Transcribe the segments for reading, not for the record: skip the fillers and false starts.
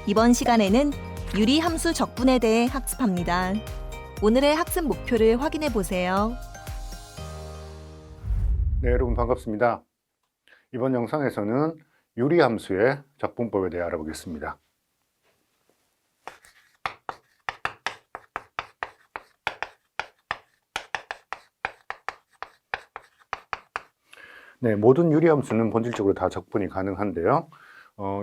이번 시간에는 유리함수 적분에 대해 학습합니다. 오늘의 학습 목표를 확인해 보세요. 네, 여러분 반갑습니다. 이번 영상에서는 유리함수의 적분법에 대해 알아보겠습니다. 네, 모든 유리함수는 본질적으로 다 적분이 가능한데요.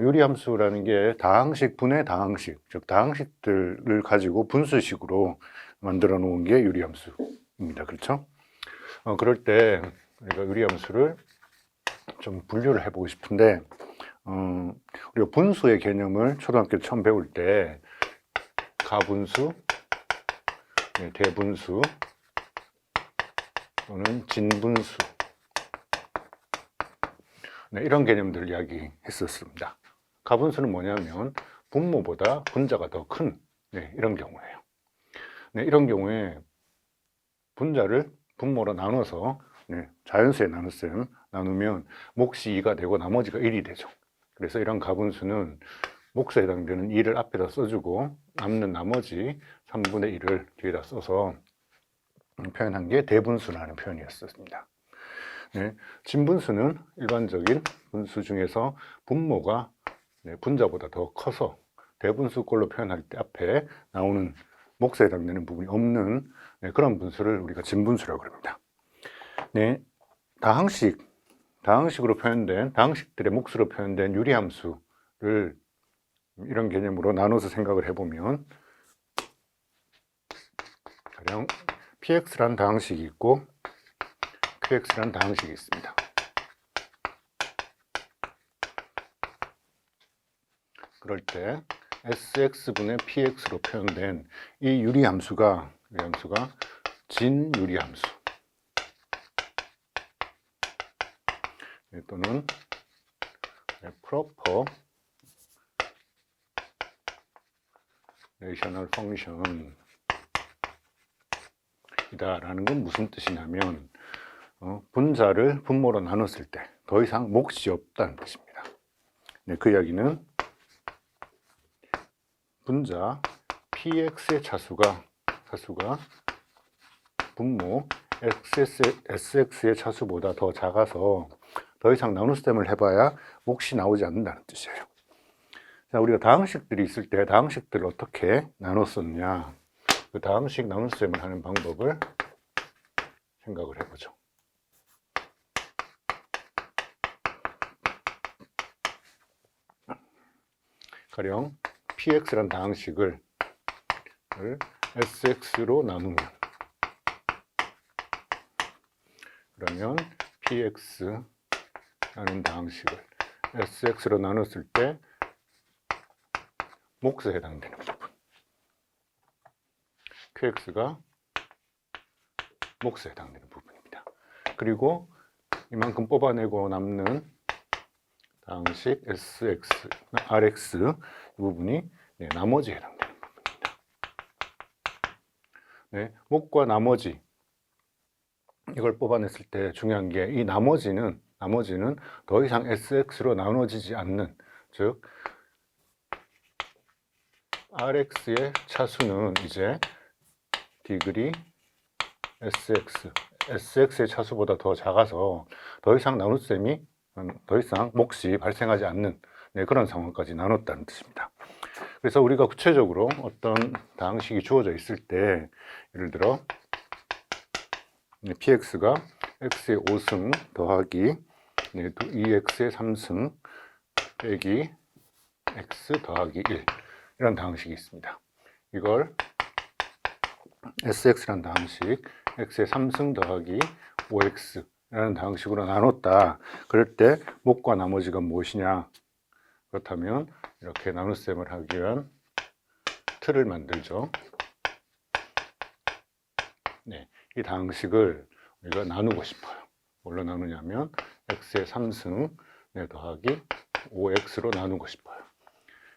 유리함수라는 게 다항식 분의 다항식, 즉 다항식들을 가지고 분수식으로 만들어 놓은 게 유리함수입니다. 그렇죠? 그럴 때 우리가 유리함수를 좀 분류를 해보고 싶은데, 우리가 분수의 개념을 초등학교 처음 배울 때 가분수, 대분수 또는 진분수, 이런 개념들을 이야기했었습니다. 가분수는 뭐냐면 분모보다 분자가 더 큰 이런 경우예요. 이런 경우에 분자를 분모로 나눠서 자연수에 나누면 몫이 2가 되고 나머지가 1이 되죠. 그래서 이런 가분수는 몫에 해당되는 2를 앞에다 써주고 남는 나머지 3분의 1을 뒤에다 써서 표현한 게 대분수라는 표현이었습니다. 진분수는 일반적인 분수 중에서 분모가 분자보다 더 커서 대분수꼴로 표현할 때 앞에 나오는 몫에 해당되는 부분이 없는 그런 분수를 우리가 진분수라고 합니다. 다항식으로 표현된, 다항식들의 몫으로 표현된 유리함수를 이런 개념으로 나눠서 생각을 해보면, 가령 px라는 다항식이 있고 qx라는 다항식이 있습니다. 그럴 때 sx분의 px로 표현된 이 유리함수가 진유리함수 또는 proper rational function 이다라는 건 무슨 뜻이냐면 분자를 분모로 나눴을 때 더 이상 몫이 없다는 뜻입니다. 그 이야기는 분자 px의 차수가 분모 sx의 차수보다 더 작아서 더 이상 나눗셈을 해봐야 몫이 나오지 않는다는 뜻이에요. 자, 우리가 다항식들이 있을 때 다항식들을 어떻게 나눴었냐, 그 다항식 나눗셈을 하는 방법을 생각을 해보죠. 가령 px라는 다항식을 sx로 나누면, 그러면 px라는 다항식을 sx로 나눴을 때 몫에 해당되는 부분, qx가 몫에 해당되는 부분입니다. 그리고 이만큼 뽑아내고 남는 다항식 sx, rx 이 부분이 나머지에 해당되는 부분입니다. 몫과 나머지, 이걸 뽑아냈을 때 중요한 게 이 나머지는 더 이상 sx로 나눠지지 않는, 즉 rx의 차수는 이제 디그리 sx의 차수보다 더 작아서 더 이상 몫이 발생하지 않는 그런 상황까지 나눴다는 뜻입니다. 그래서 우리가 구체적으로 어떤 다항식이 주어져 있을 때, 예를 들어 px가 x의 5승 더하기 2x의 3승 빼기 x 더하기 1 이런 다항식이 있습니다. 이걸 sx라는 다항식, x의 3승 더하기 5x라는 다항식으로 나눴다. 그럴 때 몫과 나머지가 무엇이냐? 그렇다면 이렇게 나눗셈을 하기 위한 틀을 만들죠. 이 다항식을 우리가 나누고 싶어요. 뭘로 나누냐면 x의 3승 더하기 5x로 나누고 싶어요.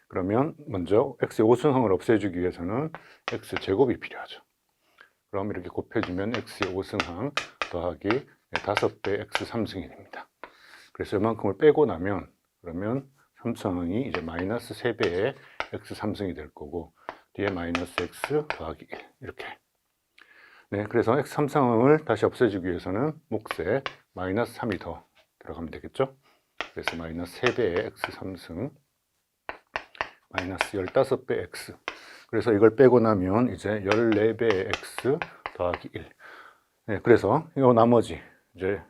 그러면 먼저 x의 5승항을 없애주기 위해서는 x제곱이 필요하죠. 그럼 이렇게 곱해주면 x의 5승항 더하기 5배 x 3승이 됩니다. 그래서 이만큼을 빼고 나면, 그러면 3승항이 이제 마이너스 3배의 x 3승이 될 거고 뒤에 마이너스 x 더하기 1 이렇게. 네, 그래서 x 3승을 다시 없애주기 위해서는 몫에 마이너스 3이 더 들어가면 되겠죠. 그래서 마이너스 3배의 x 3승 마이너스 15배 x. 그래서 이걸 빼고 나면 이제 14배의 x 더하기 1. 네, 그래서 이 나머지 이제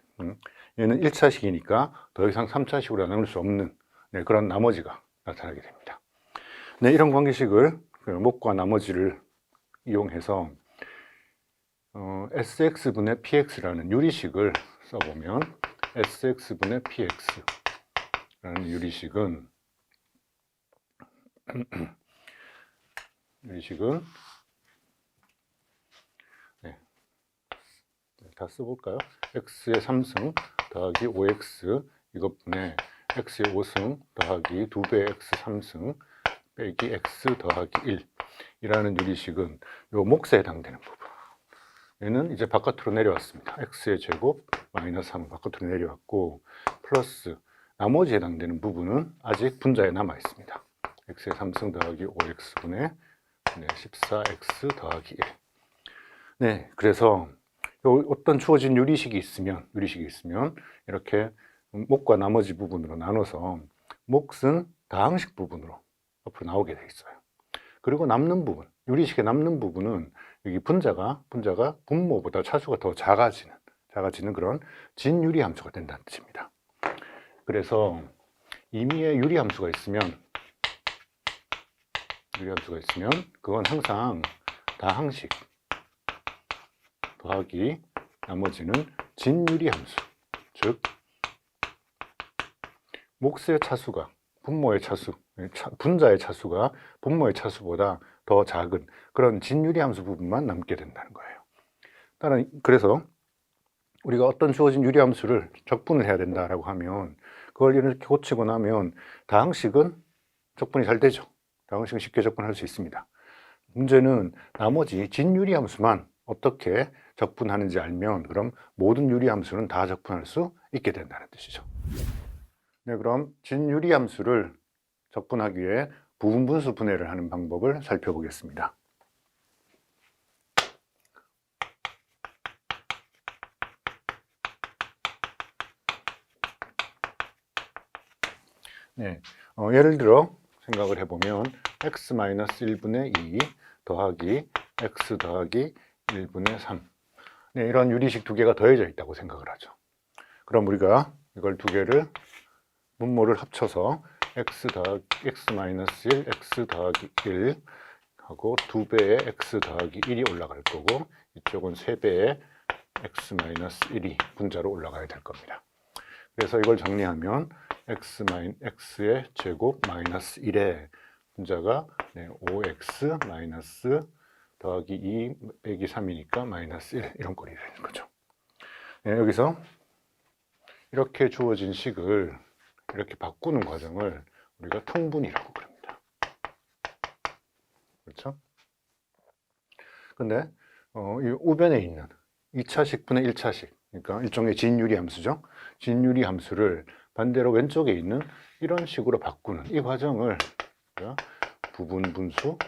얘는 1차식이니까 더 이상 3차식으로 나눌 수 없는 네, 그런 나머지가 나타나게 됩니다. 네, 이런 관계식을 몫과 나머지를 이용해서 sx분의 px라는 유리식을 써보면 sx분의 px라는 유리식은 네, 다 써볼까요? x의 3승 더하기 5x 이것분의 x의 5승 더하기 2배의 x 3승 빼기 x 더하기 1 이라는 유리식은 요 몫에 해당되는 부분. 얘는 이제 바깥으로 내려왔습니다. x의 제곱 마이너스 3 바깥으로 내려왔고 플러스 나머지에 해당되는 부분은 아직 분자에 남아 있습니다. x의 3승 더하기 5x분의 14x 더하기 1. 네, 그래서 어떤 주어진 유리식이 있으면 이렇게 몫과 나머지 부분으로 나눠서 몫은 다항식 부분으로 앞으로 나오게 돼 있어요. 그리고 남는 부분, 유리식의 남는 부분은 여기 분자가 분모보다 차수가 더 작아지는 그런 진유리 함수가 된다는 뜻입니다. 그래서 임의의 유리 함수가 있으면 그건 항상 다항식 더하기 나머지는 진유리 함수, 즉 몫의 차수가 분자의 차수가 분모의 차수보다 더 작은 그런 진유리 함수 부분만 남게 된다는 거예요. 그래서 우리가 어떤 주어진 유리 함수를 적분을 해야 된다라고 하면 그걸 이렇게 고치고 나면 다항식은 적분이 잘 되죠. 다항식은 쉽게 적분할 수 있습니다. 문제는 나머지 진유리 함수만 어떻게 적분하는지 알면 그럼 모든 유리 함수는 다 적분할 수 있게 된다는 뜻이죠. 네, 그럼 진유리 함수를 적분하기 위해 부분분수 분해를 하는 방법을 살펴보겠습니다. 네, 예를 들어 생각을 해보면 x-1분의 2 더하기 x 더하기 1분의 3 네, 이런 유리식 두 개가 더해져 있다고 생각을 하죠. 그럼 우리가 이걸 두 개를 분모를 합쳐서 x-1, x 더하기 1 하고 2배의 x 더하기 1이 올라갈 거고 이쪽은 3배의 x-1이 분자로 올라가야 될 겁니다. 그래서 이걸 정리하면 x의 제곱 마이너스 1의 분자가 5x 마이너스 더하기 2 빼기 3이니까 마이너스 1 이런 꼴이 되는 거죠. 네, 여기서 이렇게 주어진 식을 이렇게 바꾸는 과정을 우리가 통분이라고 그럽니다. 그렇죠? 근데 이 우변에 있는 2차식분의 1차식 그러니까 일종의 진유리 함수죠. 진유리 함수를 반대로 왼쪽에 있는 이런 식으로 바꾸는 이 과정을 부분분수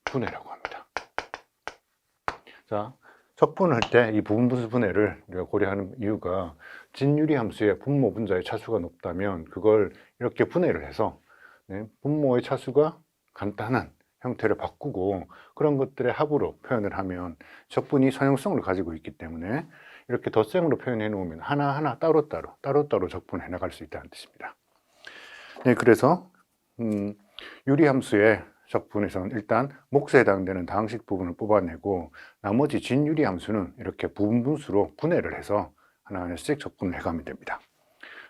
분해라고 합니다. 자, 적분을 할 때 이 부분분수 분해를 우리가 고려하는 이유가 진유리 함수의 분모 분자의 차수가 높다면 그걸 이렇게 분해를 해서 분모의 차수가 간단한 형태를 바꾸고 그런 것들의 합으로 표현을 하면 적분이 선형성을 가지고 있기 때문에 이렇게 덧셈으로 표현해 놓으면 하나하나 따로따로 적분해 나갈 수 있다는 뜻입니다. 네, 그래서 유리함수의 적분에서는 일단 몫에 해당되는 다항식 부분을 뽑아내고 나머지 진유리 함수는 이렇게 부분분수로 분해를 해서 하나하나씩 적분을 해가면 됩니다.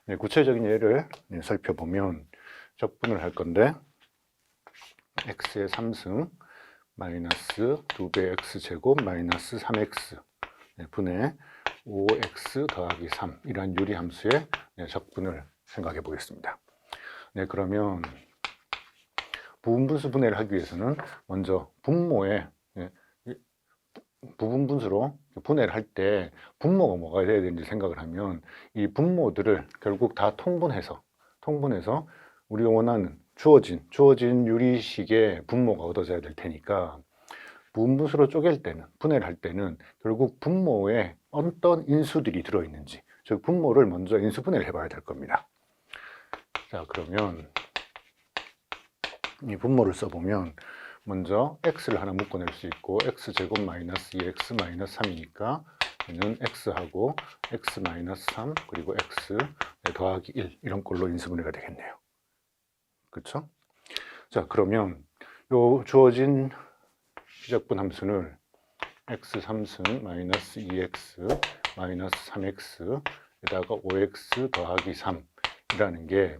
네, 구체적인 예를 살펴보면 적분을 할 건데 x의 3승 마이너스 2배 x제곱 마이너스 3x 분의 5x 더하기 3 이런 유리함수의 적분을 생각해 보겠습니다. 네, 그러면 부분분수 분해를 하기 위해서는 먼저 분모에 부분분수로 분해를 할 때 분모가 뭐가 돼야 되는지 생각을 하면 이 분모들을 결국 다 통분해서 우리가 원하는 주어진 유리식의 분모가 얻어져야 될 테니까 무분수로 쪼갤 때는, 분해를 할 때는 결국 분모에 어떤 인수들이 들어있는지, 즉 분모를 먼저 인수분해를 해봐야 될 겁니다. 자, 그러면 이 분모를 써보면 먼저 x를 하나 묶어낼 수 있고 x제곱 마이너스 2x 마이너스 3이니까 얘는 x하고 x 마이너스 3 그리고 x 더하기 1 이런 꼴로 인수분해가 되겠네요. 그렇죠? 자, 그러면 요 주어진 시작분 함수를 x 3승 마이너스 2x 마이너스 3x 에다가 5x 더하기 3이라는 게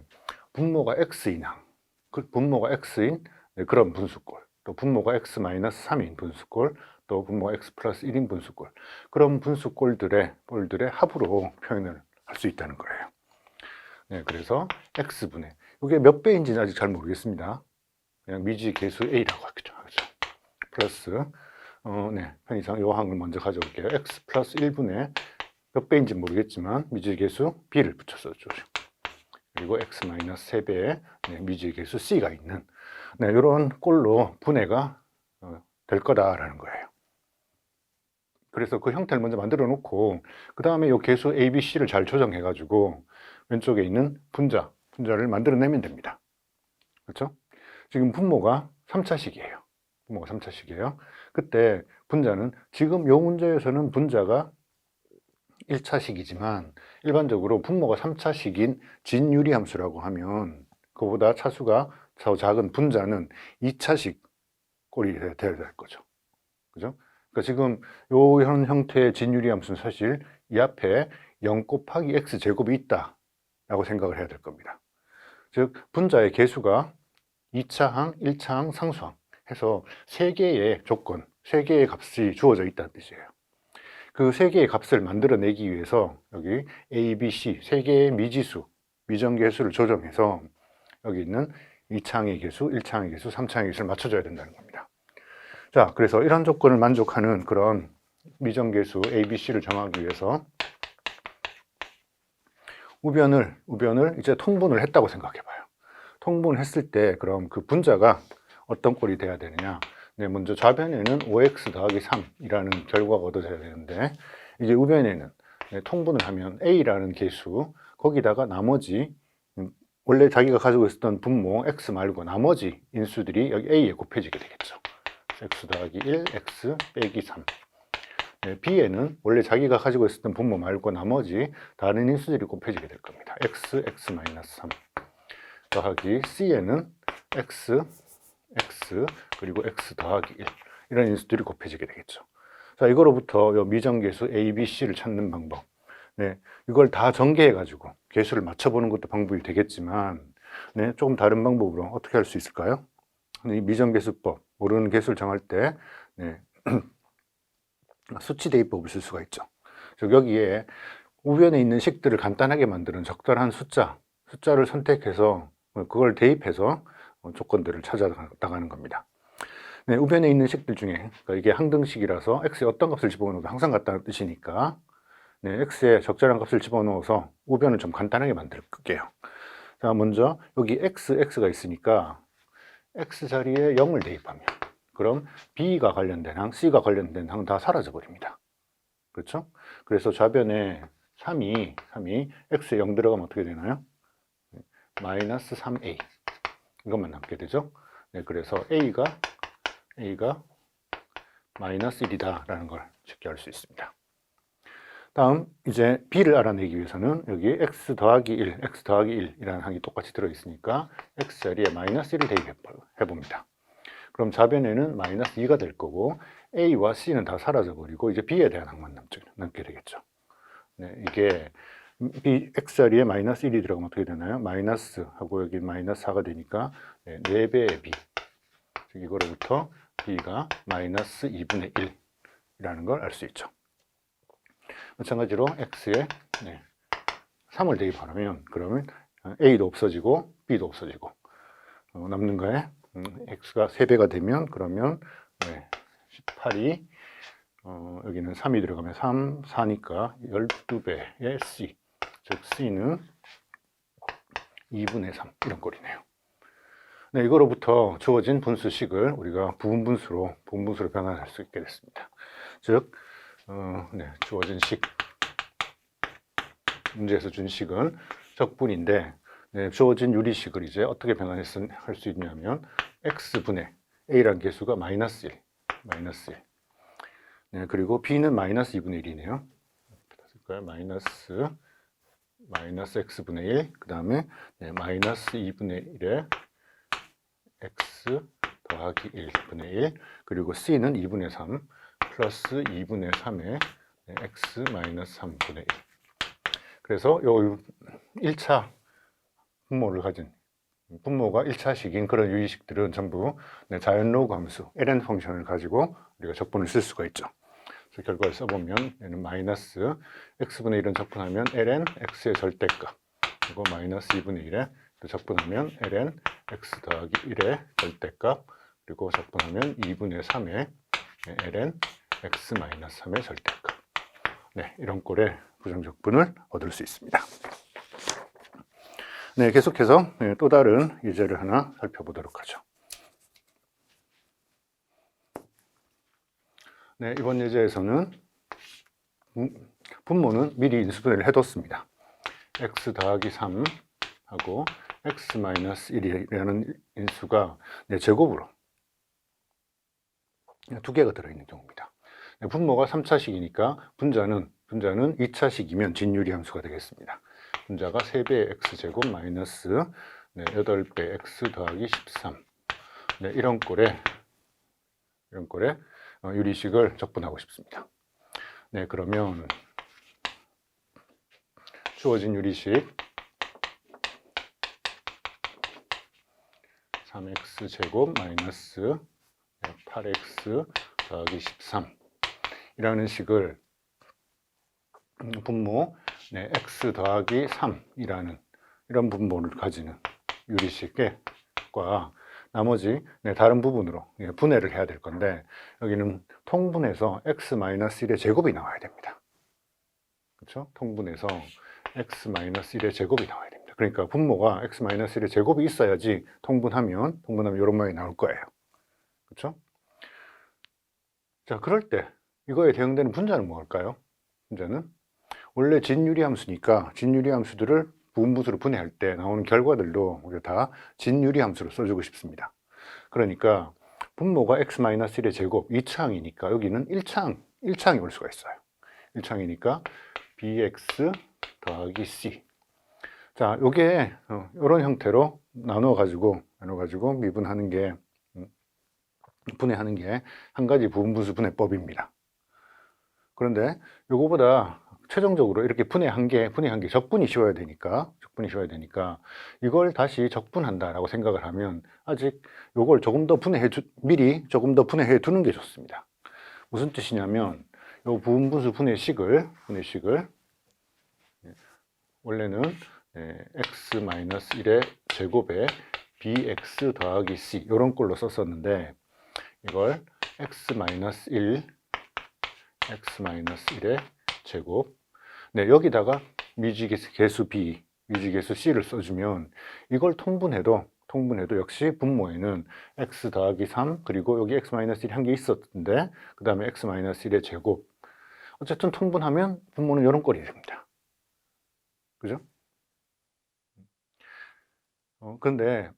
분모가 x인 항, 그 분모가 x인 그런 분수꼴, 또 분모가 x 마이너스 3인 분수꼴, 또 분모가 x 플러스 1인 분수꼴, 그런 분수꼴들의 합으로 표현을 할 수 있다는 거예요. 네, 그래서 x분의 이게 몇 배인지는 아직 잘 모르겠습니다. 그냥 미지 계수 a라고 하겠죠. 플러스 네, 편의상 요 항을 먼저 가져올게요. x 플러스 1분의 몇 배인지 모르겠지만 미지 계수 b를 붙여서 주죠. 그리고 x 마이너스 3배의 미지 계수 c가 있는 이런 꼴로 분해가 될 거다라는 거예요. 그래서 그 형태를 먼저 만들어 놓고 그 다음에 이 계수 a, b, c를 잘 조정해 가지고 왼쪽에 있는 분자를 만들어내면 됩니다. 그렇죠? 지금 분모가 3차식이에요. 분모가 3차식이에요. 그때 분자는 지금 요 문제에서는 분자가 1차식이지만 일반적으로 분모가 3차식인 진유리함수라고 하면 그보다 차수가 더 작은 분자는 2차식 꼴이 돼야 될 거죠. 그죠? 그러니까 지금 요 형태의 진유리함수는 사실 이 앞에 0 곱하기 x제곱이 있다 라고 생각을 해야 될 겁니다. 즉 분자의 개수가 2차항, 1차항, 상수항 해서 3개의 조건, 3개의 값이 주어져 있다는 뜻이에요. 그 3개의 값을 만들어내기 위해서 여기 A, B, C 3개의 미지수, 미정계수를 조정해서 여기 있는 2차항의 개수, 1차항의 개수, 3차항의 개수를 맞춰줘야 된다는 겁니다. 자, 그래서 이런 조건을 만족하는 그런 미정계수 A, B, C를 정하기 위해서 우변을 이제 통분을 했다고 생각해 봐요. 통분을 했을 때 그럼 그 분자가 어떤 꼴이 돼야 되느냐. 네, 먼저 좌변에는 5x 더하기 3이라는 결과가 얻어져야 되는데 이제 우변에는 통분을 하면 a라는 계수 거기다가 나머지 원래 자기가 가지고 있었던 분모 x 말고 나머지 인수들이 여기 a에 곱해지게 되겠죠. x 더하기 1, x 빼기 3. 네, b에는 원래 자기가 가지고 있었던 분모 말고 나머지 다른 인수들이 곱해지게 될 겁니다. x, x 마이너스 3 더하기 c에는 x 그리고 x 더하기 1 이런 인수들이 곱해지게 되겠죠. 자, 이거로부터 요 미정계수 a, b, c를 찾는 방법. 네, 이걸 다 전개해 가지고 계수를 맞춰보는 것도 방법이 되겠지만 네, 조금 다른 방법으로 어떻게 할 수 있을까요? 이 미정계수법, 모르는 계수를 정할 때 네, 수치 대입법을 쓸 수가 있죠. 즉 여기에 우변에 있는 식들을 간단하게 만드는 적절한 숫자를 선택해서 그걸 대입해서 조건들을 찾아 나가는 겁니다. 네, 우변에 있는 식들 중에 그러니까 이게 항등식이라서 x에 어떤 값을 집어넣어도 항상 같다는 뜻이니까 네, x에 적절한 값을 집어넣어서 우변을 좀 간단하게 만들게요. 자, 먼저 여기 x가 있으니까 x 자리에 0을 대입하면 그럼 b가 관련된 항, c가 관련된 항 다 사라져 버립니다. 그렇죠? 그래서 좌변에 3이 x에 0 들어가면 어떻게 되나요? 마이너스 3a 이것만 남게 되죠. 네, 그래서 a가 마이너스 1이다 라는 걸 쉽게 알 수 있습니다. 다음 이제 b를 알아내기 위해서는 여기 x 더하기 1 이라는 항이 똑같이 들어있으니까 x 자리에 마이너스 1을 대입해 봅니다. 그럼 좌변에는 마이너스 2가 될 거고 a와 c는 다 사라져 버리고 이제 b에 대한 항만 남게 되겠죠. 네, 이게 x 자리에 마이너스 1이 들어가면 어떻게 되나요? 마이너스 하고 여기 마이너스 4가 되니까 4배의 b 즉 이거로부터 b가 마이너스 2분의 1이라는 걸 알 수 있죠. 마찬가지로 x에 3을 대입하면 그러면 a도 없어지고 b도 없어지고 남는 거에 x가 3배가 되면 그러면 18이 여기는 3이 들어가면 3, 4니까 12배의 c 즉 c는 2분의 3 이런 꼴이네요. 네, 이거로부터 주어진 분수식을 우리가 부분분수로 변환할 수 있게 됐습니다. 즉, 주어진 식, 문제에서 준 식은 적분인데, 네, 주어진 유리식을 이제 어떻게 변환할 수 있냐면 x분의 a란 개수가 마이너스 1. 네, 그리고 b는 마이너스 2분의 1이네요. 마이너스 x분의 1, 그 다음에 마이너스 2분의 1에 x 더하기 1분의 1, 그리고 c는 2분의 3 플러스 2분의 3에 x 마이너스 3분의 1. 그래서 요 1차 분모를 가진 분모가 1차식인 그런 유리식들은 전부 자연로그 함수 ln 펑션을 가지고 우리가 적분을 쓸 수가 있죠. 그래서 결과를 써보면 얘는 마이너스 x분의 1은 적분하면 ln x의 절대값, 그리고 마이너스 2분의 1에 또 적분하면 ln x 더하기 1의 절대값, 그리고 적분하면 2분의 3에 ln x 마이너스 3의 절대값. 네, 이런 꼴의 부정적분을 얻을 수 있습니다. 네, 계속해서 또 다른 예제를 하나 살펴보도록 하죠. 네, 이번 예제에서는 분모는 미리 인수분해를 해뒀습니다. x 더하기 3 하고 x 마이너스 1이라는 인수가 제곱으로 두 개가 들어있는 경우입니다. 분모가 3차식이니까 분자는 2차식이면 진유리 함수가 되겠습니다. 분자가 3배의 x제곱 마이너스 8배 x 더하기 13. 네, 이런 꼴의 유리식을 적분하고 싶습니다. 네, 그러면 주어진 유리식 3x 제곱 마이너스 8x 더하기 13 이라는 식을 분모 x 더하기 3이라는 이런 분모를 가지는 유리식과 나머지 다른 부분으로 분해를 해야 될 건데, 여기는 통분해서 x-1의 제곱이 나와야 됩니다. 그렇죠? 통분해서 x-1의 제곱이 나와야 됩니다. 그러니까 분모가 x-1의 제곱이 있어야지 통분하면 이런 모양이 나올 거예요. 그렇죠? 자, 그럴 때 이거에 대응되는 분자는 뭘까요? 분자는 원래 진유리 함수니까 진유리 함수들을 부분분수로 분해할 때 나오는 결과들도 우리가 다 진유리 함수로 써주고 싶습니다. 그러니까 분모가 x-1의 제곱 2차항이니까 여기는 1차항이 올 수가 있어요. 1차항이니까 bx 더하기 c. 자, 요게 이런 형태로 나눠가지고 미분하는 게 분해하는 게 한 가지 부분분수 분해법입니다. 그런데 요거보다 최종적으로 이렇게 분해한 게 적분이 쉬워야 되니까 이걸 다시 적분한다라고 생각을 하면 아직 요걸 미리 조금 더 분해해 두는 게 좋습니다. 무슨 뜻이냐면 요 부분분수 분해식을 원래는 x-1의 제곱에 bx 더하기 c 이런 꼴로 썼었는데, 이걸 x-1의 제곱, 여기다가 미지계수 b, 미지계수 c를 써주면 이걸 통분해도 역시 분모에는 x 더하기 3 그리고 여기 x-1이 한 개 있었는데 그 다음에 x-1의 제곱, 어쨌든 통분하면 분모는 이런 꼴이 됩니다. 그죠? 그런데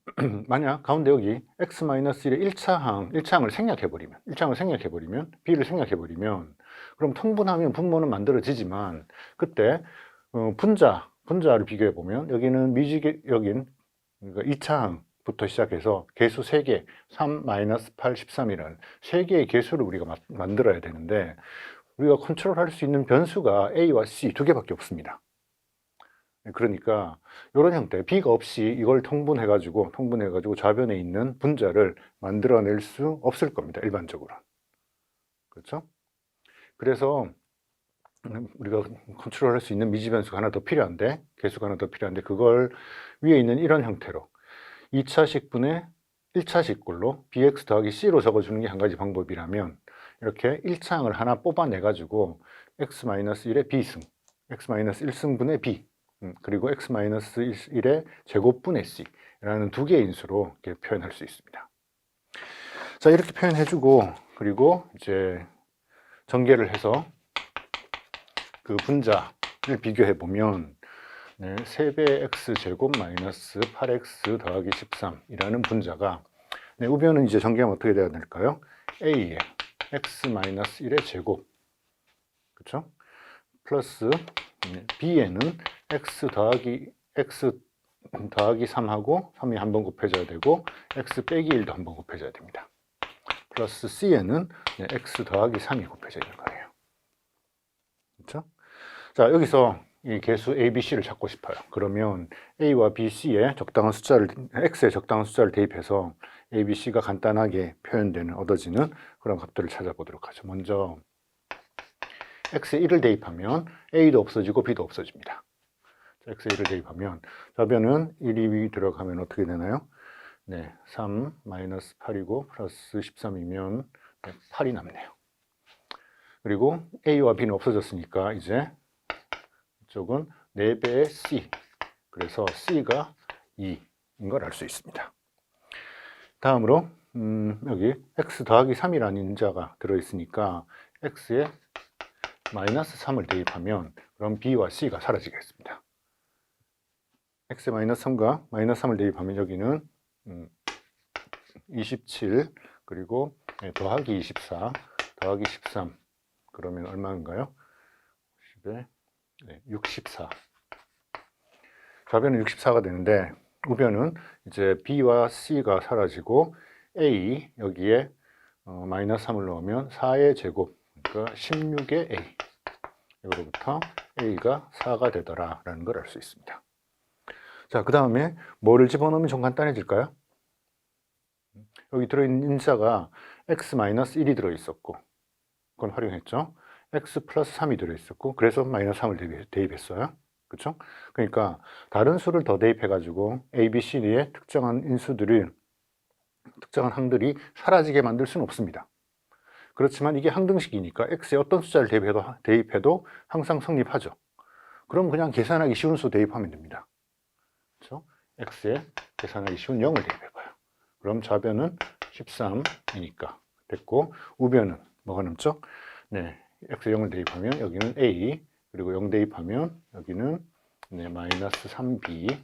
만약 가운데 여기 x-1의 1차항을 생략해버리면 b를 생략해버리면 그럼 통분하면 분모는 만들어지지만 그때 분자를 비교해보면 여기는 그러니까 2차항부터 시작해서 개수 3개 3, 8, 13이라는 3개의 개수를 우리가 만들어야 되는데 우리가 컨트롤할 수 있는 변수가 a와 c 2개밖에 없습니다. 그러니까 이런 형태 b가 없이 이걸 통분해가지고 좌변에 있는 분자를 만들어낼 수 없을 겁니다. 일반적으로. 그렇죠? 그래서 우리가 컨트롤할 수 있는 미지변수가 하나 더 필요한데, 개수가 하나 더 필요한데, 그걸 위에 있는 이런 형태로 2차식 분의 1차식 꼴로 bx 더하기 c로 적어주는 게 한 가지 방법이라면, 이렇게 1차항을 하나 뽑아내가지고 x-1의 b승, x-1승분의 b, 그리고 x-1의 제곱분의 c, 라는 두 개의 인수로 이렇게 표현할 수 있습니다. 자, 이렇게 표현해주고, 그리고 이제 전개를 해서 그 분자를 비교해 보면, 네, 3배 x제곱 마이너스 8x 더하기 13이라는 분자가, 네, 우변은 이제 전개하면 어떻게 돼야 될까요? a에 x 마이너스 1의 제곱, 그렇죠? 플러스 b에는 x 더하기 3하고 3이 한번 곱해져야 되고 x 빼기 1도 한번 곱해져야 됩니다. 플러스 c에는 x 더하기 3이 곱해져 있는 거예요. 그렇죠? 자, 여기서 이 개수 a, b, c를 찾고 싶어요. 그러면 a와 b, c에 적당한 숫자를 x에 적당한 숫자를 대입해서 a, b, c가 간단하게 표현되는 얻어지는 그런 값들을 찾아보도록 하죠. 먼저 x에 1을 대입하면 a도 없어지고 b도 없어집니다. x에 1을 대입하면 좌변은 1이 들어가면 어떻게 되나요? 네, 3 마이너스 8이고 플러스 13이면 8이 남네요. 그리고 a와 b는 없어졌으니까 이제 이쪽은 4배의 c, 그래서 c가 2인 걸 알 수 있습니다. 다음으로 여기 x 더하기 3이라는 인자가 들어있으니까 x에 마이너스 3을 대입하면 그럼 b와 c가 사라지겠습니다. x에 마이너스 3과 마이너스 3을 대입하면 여기는 27 그리고 더하기 24 더하기 13 그러면 얼마인가요? 10에 64. 좌변은 64가 되는데 우변은 이제 b와 c가 사라지고 a 여기에 마이너스 3을 넣으면 4의 제곱, 그러니까 16의 a, 이거로부터 a가 4가 되더라라는 걸 알 수 있습니다. 자, 그 다음에 뭐를 집어넣으면 좀 간단해질까요? 여기 들어있는 인자가 x-1이 들어있었고 그건 활용했죠. x 플러스 3이 들어있었고 그래서 마이너스 3을 대입했어요. 그렇죠? 그러니까 다른 수를 더 대입해가지고 a, b, c의 특정한 인수들을 특정한 항들이 사라지게 만들 수는 없습니다. 그렇지만 이게 항등식이니까 x에 어떤 숫자를 대입해도 항상 성립하죠. 그럼 그냥 계산하기 쉬운 수 대입하면 됩니다. 그렇죠? x에 계산하기 쉬운 0을 대입해봐요. 그럼 좌변은 13이니까 됐고 우변은 뭐가 남죠? 네, x에 0을 대입하면 여기는 a, 그리고 0 대입하면 여기는 마이너스 3b,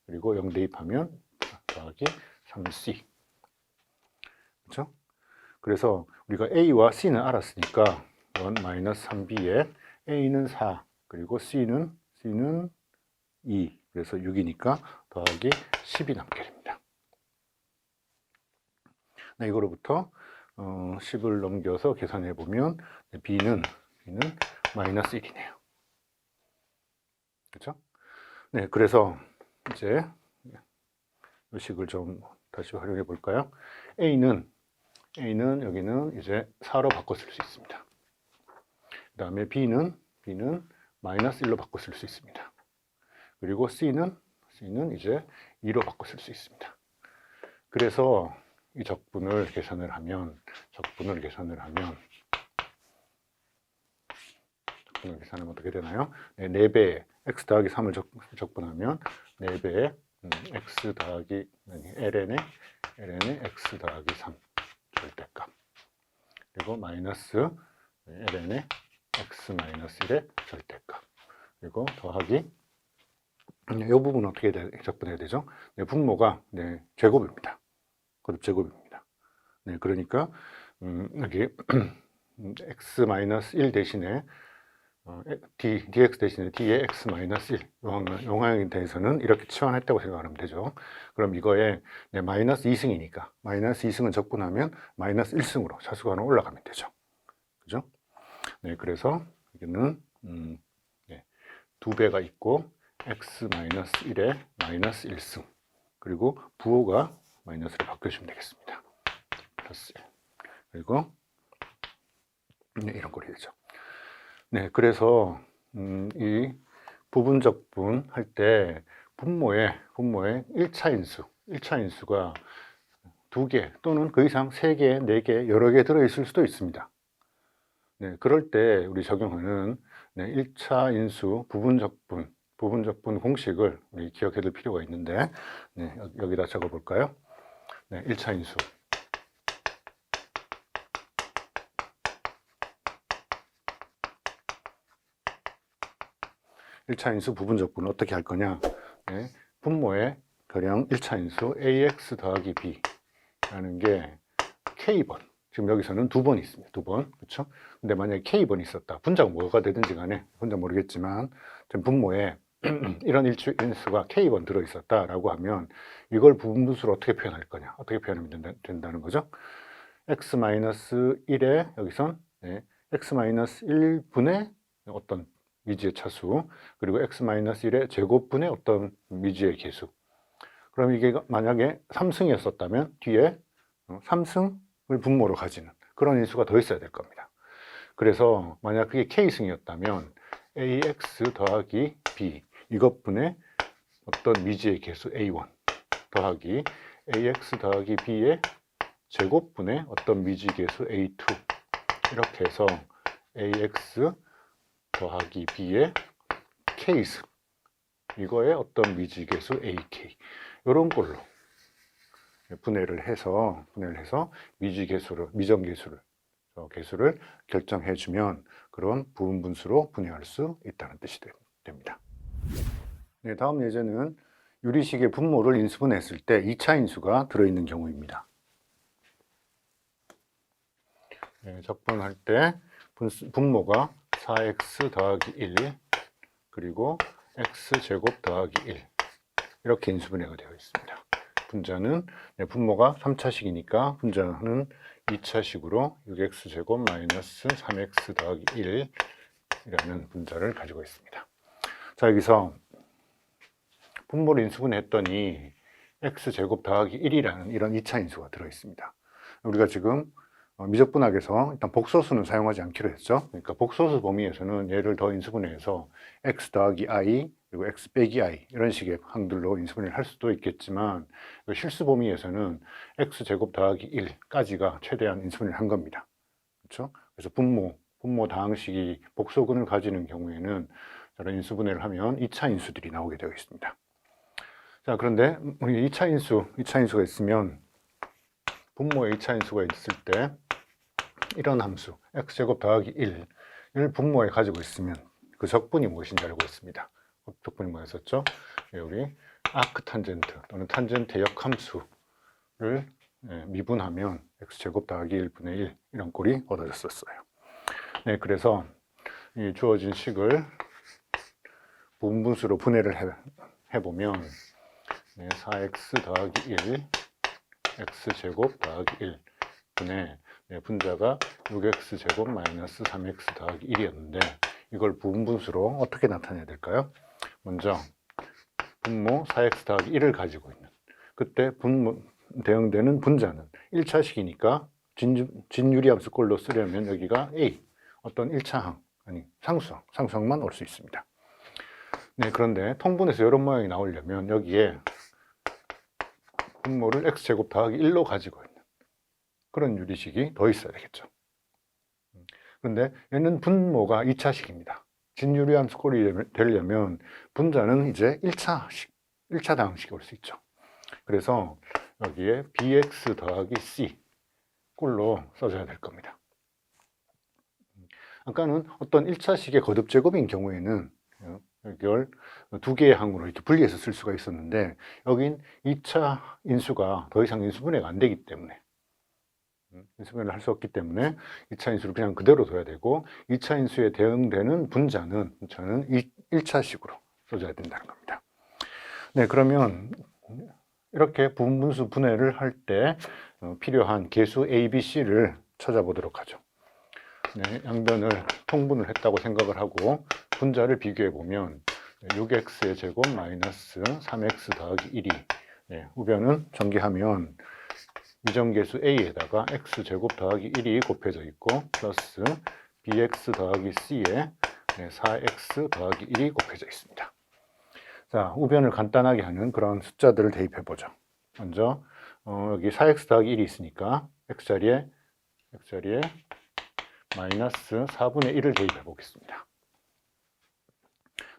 그리고 0 대입하면 더하기 3c. 그렇죠? 그래서 우리가 a와 c는 알았으니까 이건 마이너스 3b에 a는 4, 그리고 c는 2, 그래서 6이니까 더하기 10이 남게 됩니다. 네, 이거로부터 10을 넘겨서 계산해 보면 b는 마이너스 1이네요. 그렇죠? 네, 그래서 이제 이 식을 좀 다시 활용해 볼까요? a는 여기는 이제 4로 바꿔 쓸 수 있습니다. 그 다음에 b는 마이너스 1로 바꿔 쓸 수 있습니다. 그리고 c는 이제 2로 바꿔 쓸 수 있습니다. 그래서 이 적분을 계산을 하면 4배는 어떻게 되나요? 4배에 x 더하기 3을 적분하면 4배에 x 더하기 ln의 x 더하기 3 절대값, 그리고 마이너스 ln의 x 마이너스 1의 절대값, 그리고 더하기 이 부분은 어떻게 적분해야 되죠? 분모가 제곱입니다. 거듭 제곱입니다. 네, 그러니까 여기 x-1 대신에 dx 대신에 d의 x-1 용항에 대해서는 이렇게 치환했다고 생각하면 되죠. 그럼 이거에 마이너스 2승이니까 마이너스 2승은 적분하면 마이너스 1승으로 차수가 하나 올라가면 되죠. 그죠? 네, 그래서 여기는 2배가 있고 x-1에 마이너스 1승, 그리고 부호가 마이너스로 바꿔주시면 되겠습니다. 플러스 1. 그리고 이런 꼴이 되죠. 네, 그래서 이 부분적분 할 때 분모에 1차 인수가 2개 또는 그 이상 3개, 4개, 여러 개 들어있을 수도 있습니다. 네, 그럴 때 우리 적용하는 1차 인수 부분적분 부분적분 공식을 우리 기억해 둘 필요가 있는데, 네, 여기다 적어 볼까요? 네, 1차 인수. 1차 인수 부분적분을 어떻게 할 거냐? 네, 분모의 가령 1차 인수 ax 더하기 b라는 게 k번. 지금 여기서는 2번 있습니다. 2번. 그렇죠? 근데 만약에 k번이 있었다. 분자가 뭐가 되든지 간에 혼자 모르겠지만 분모에 이런 인수가 k번 들어 있었다라고 하면 이걸 부분분수로 어떻게 표현할 거냐? 어떻게 표현하면 된다는 거죠? x-1에 여기선 네, x-1분의 어떤 미지의 차수, 그리고 x-1의 제곱분의 어떤 미지의 개수. 그럼 이게 만약에 3승이었었다면 뒤에 3승을 분모로 가지는 그런 인수가 더 있어야 될 겁니다. 그래서 만약 그게 k승이었다면 ax 더하기 b 이것분의 어떤 미지의 개수 a1 더하기 ax 더하기 b의 제곱분의 어떤 미지 개수 a2 이렇게 해서 ax 더하기 b의 k승 이거의 어떤 미지 개수 ak 이런 걸로 분해를 해서 미지 개수를 미정 개수를 개수를 결정해 주면 그런 부분 분수로 분해할 수 있다는 뜻이 됩니다. 네, 다음 예제는 유리식의 분모를 인수분해했을 때 2차 인수가 들어있는 경우입니다. 네, 적분할 때 분모가 4x 더하기 1 그리고 x제곱 더하기 1 이렇게 인수분해가 되어 있습니다. 분자는 분모가 3차식이니까 분자는 2차식으로 6x제곱 마이너스 3x 더하기 1이라는 분자를 가지고 있습니다. 자, 여기서 분모를 인수분해했더니 x제곱 더하기 1이라는 이런 2차 인수가 들어있습니다. 우리가 지금 미적분학에서 일단 복소수는 사용하지 않기로 했죠. 그러니까 복소수 범위에서는 얘를 더 인수분해해서 x 더하기 i 그리고 x 빼기 i 이런 식의 항들로 인수분해를 할 수도 있겠지만 실수 범위에서는 x제곱 더하기 1까지가 최대한 인수분해를 한 겁니다. 그렇죠? 그래서 분모 다항식이 복소근을 가지는 경우에는 저런 인수분해를 하면 2차 인수들이 나오게 되어 있습니다. 자, 그런데 우리 2차 인수가 있으면 분모에 2차 인수가 있을 때 이런 함수 x제곱 더하기 1을 분모에 가지고 있으면 그 적분이 무엇인지 알고 있습니다. 적분이 뭐였었죠? 우리 아크탄젠트 또는 탄젠트 역함수를 미분하면 x제곱 더하기 1분의 1 이런 꼴이 얻어졌었어요. 네, 그래서 이 주어진 식을 부분분수로 분해를 해보면 4x 더하기 1 x제곱 더하기 1분의 분자가 6x제곱 마이너스 3x 더하기 1이었는데 이걸 부분분수로 어떻게 나타내야 될까요? 먼저 분모 4x 더하기 1을 가지고 있는 그때 대응되는 분자는 1차식이니까 진유리함수 꼴로 쓰려면 여기가 A 어떤 1차항 아니 상수항만 올 수 있습니다. 네, 그런데 통분에서 이런 모양이 나오려면 여기에 분모를 x제곱 더하기 1로 가지고 있는 그런 유리식이 더 있어야 되겠죠. 그런데 얘는 분모가 2차식입니다. 진유리함수 꼴이 되려면 분자는 이제 1차 다항식이 올 수 있죠. 그래서 여기에 bx 더하기 c 꼴로 써줘야 될 겁니다. 아까는 어떤 1차식의 거듭 제곱인 경우에는 이걸 두 개의 항으로 이렇게 분리해서 쓸 수가 있었는데 여긴 2차 인수가 더 이상 인수분해가 안 되기 때문에 인수분해를 할 수 없기 때문에 2차 인수를 그냥 그대로 둬야 되고 2차 인수에 대응되는 분자는 1차식으로 써줘야 된다는 겁니다. 네, 그러면 이렇게 부분분수 분해를 할 때 필요한 계수 A, B, C를 찾아보도록 하죠. 네, 양변을 통분을 했다고 생각을 하고 분자를 비교해 보면 6x의 제곱 마이너스 3x 더하기 1이 우변은 전개하면 미정계수 a에다가 x제곱 더하기 1이 곱해져 있고 플러스 bx 더하기 c에 4x 더하기 1이 곱해져 있습니다. 자, 우변을 간단하게 하는 그런 숫자들을 대입해 보죠. 먼저 여기 4x 더하기 1이 있으니까 x자리에 마이너스 4분의 1을 대입해 보겠습니다.